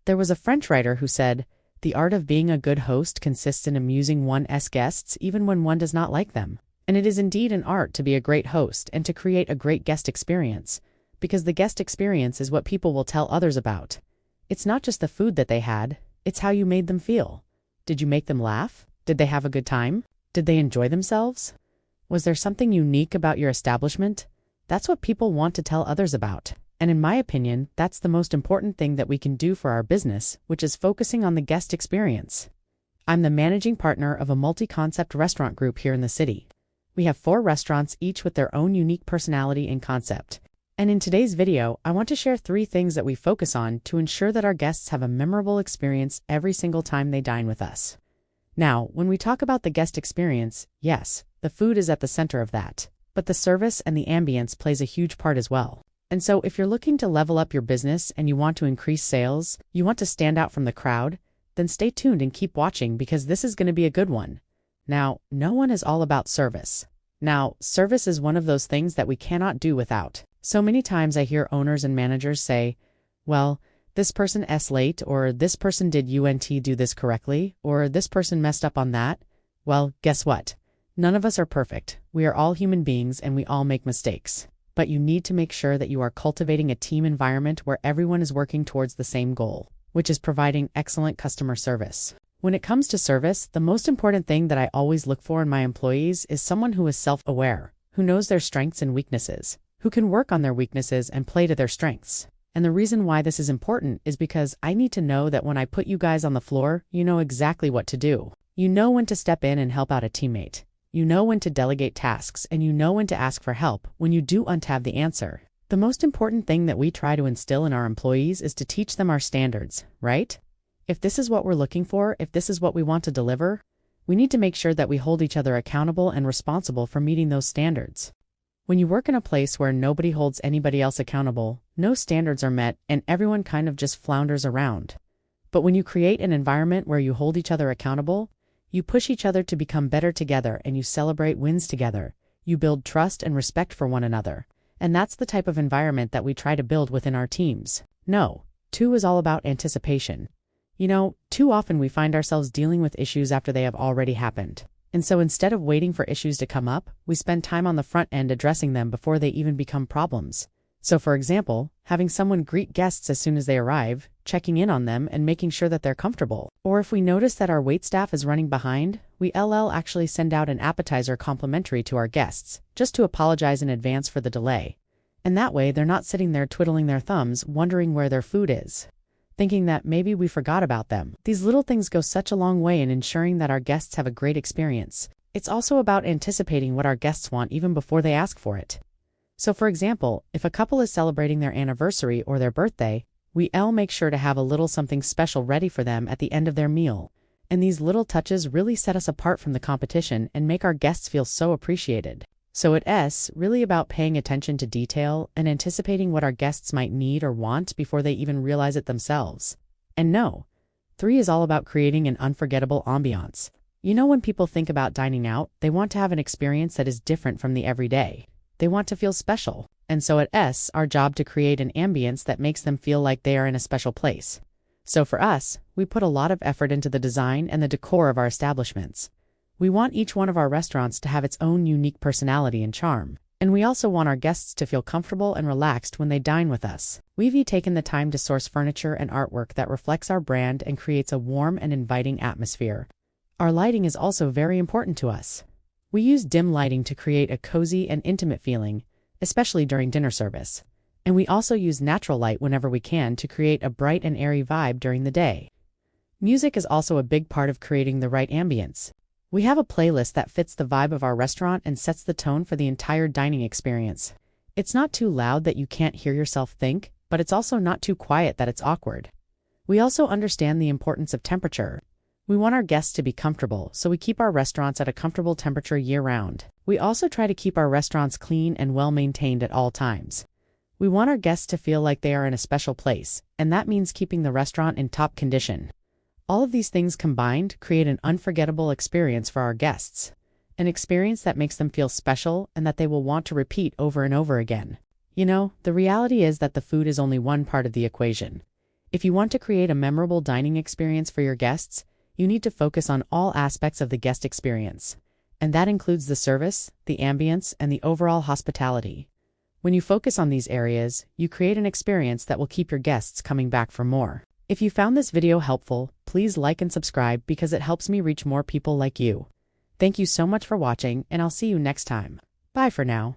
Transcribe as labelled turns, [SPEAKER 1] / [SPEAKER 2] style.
[SPEAKER 1] There was a French writer who said, "The art of being a good host consists in amusing one's guests even when one does not like them." And it is indeed an art to be a great host and to create a great guest experience, because the guest experience is what people will tell others about. It's not just the food that they had, it's how you made them feel. Did you make them laugh? Did they have a good time? Did they enjoy themselves? Was there something unique about your establishment? That's what people want to tell others about. And in my opinion, that's the most important thing that we can do for our business, which is focusing on the guest experience. I'm the managing partner of a multi-concept restaurant group here in the city. We have 4 restaurants, each with their own unique personality and concept. And in today's video, I want to share 3 things that we focus on to ensure that our guests have a memorable experience every single time they dine with us. Now, when we talk about the guest experience, yes, the food is at the center of that. But the service and the ambience plays a huge part as well. And so if you're looking to level up your business and you want to increase sales, you want to stand out from the crowd, then stay tuned and keep watching because this is going to be a good one. Now, no one is all about service. Now, service is one of those things that we cannot do without. So many times I hear owners and managers say, well, this person is late, or this person did do this correctly, or this person messed up on that. Well, guess what? None of us are perfect. We are all human beings and we all make mistakes. But you need to make sure that you are cultivating a team environment where everyone is working towards the same goal, which is providing excellent customer service. When it comes to service, the most important thing that I always look for in my employees is someone who is self-aware, who knows their strengths and weaknesses, who can work on their weaknesses and play to their strengths. And the reason why this is important is because I need to know that when I put you guys on the floor, you know exactly what to do. You know when to step in and help out a teammate. You know when to delegate tasks, and you know when to ask for help when you don't have the answer. The most important thing that we try to instill in our employees is to teach them our standards, right? If this is what we're looking for, if this is what we want to deliver, we need to make sure that we hold each other accountable and responsible for meeting those standards. When you work in a place where nobody holds anybody else accountable, no standards are met, and everyone kind of just flounders around. But when you create an environment where you hold each other accountable, you push each other to become better together and you celebrate wins together. You build trust and respect for one another. And that's the type of environment that we try to build within our teams. No, 2 is all about anticipation. You know, too often we find ourselves dealing with issues after they have already happened. And so instead of waiting for issues to come up, we spend time on the front end addressing them before they even become problems. So for example, having someone greet guests as soon as they arrive, checking in on them and making sure that they're comfortable. Or if we notice that our waitstaff is running behind, we actually send out an appetizer complimentary to our guests, just to apologize in advance for the delay. And that way they're not sitting there twiddling their thumbs, wondering where their food is, thinking that maybe we forgot about them. These little things go such a long way in ensuring that our guests have a great experience. It's also about anticipating what our guests want even before they ask for it. So for example, if a couple is celebrating their anniversary or their birthday, we make sure to have a little something special ready for them at the end of their meal. And these little touches really set us apart from the competition and make our guests feel so appreciated. So it's really about paying attention to detail and anticipating what our guests might need or want before they even realize it themselves. And no, 3 is all about creating an unforgettable ambiance. You know, when people think about dining out, they want to have an experience that is different from the everyday. They want to feel special. And so it's our job to create an ambience that makes them feel like they are in a special place. So for us, we put a lot of effort into the design and the decor of our establishments. We want each one of our restaurants to have its own unique personality and charm. And we also want our guests to feel comfortable and relaxed when they dine with us. We've taken the time to source furniture and artwork that reflects our brand and creates a warm and inviting atmosphere. Our lighting is also very important to us. We use dim lighting to create a cozy and intimate feeling, especially during dinner service. And we also use natural light whenever we can to create a bright and airy vibe during the day. Music is also a big part of creating the right ambience. We have a playlist that fits the vibe of our restaurant and sets the tone for the entire dining experience. It's not too loud that you can't hear yourself think, but it's also not too quiet that it's awkward. We also understand the importance of temperature. We want our guests to be comfortable, so we keep our restaurants at a comfortable temperature year-round. We also try to keep our restaurants clean and well-maintained at all times. We want our guests to feel like they are in a special place, and that means keeping the restaurant in top condition. All of these things combined create an unforgettable experience for our guests, an experience that makes them feel special and that they will want to repeat over and over again. You know, the reality is that the food is only one part of the equation. If you want to create a memorable dining experience for your guests, you need to focus on all aspects of the guest experience, and that includes the service, the ambience, and the overall hospitality. When you focus on these areas, you create an experience that will keep your guests coming back for more. If you found this video helpful, please like and subscribe because it helps me reach more people like you. Thank you so much for watching, and I'll see you next time. Bye for now.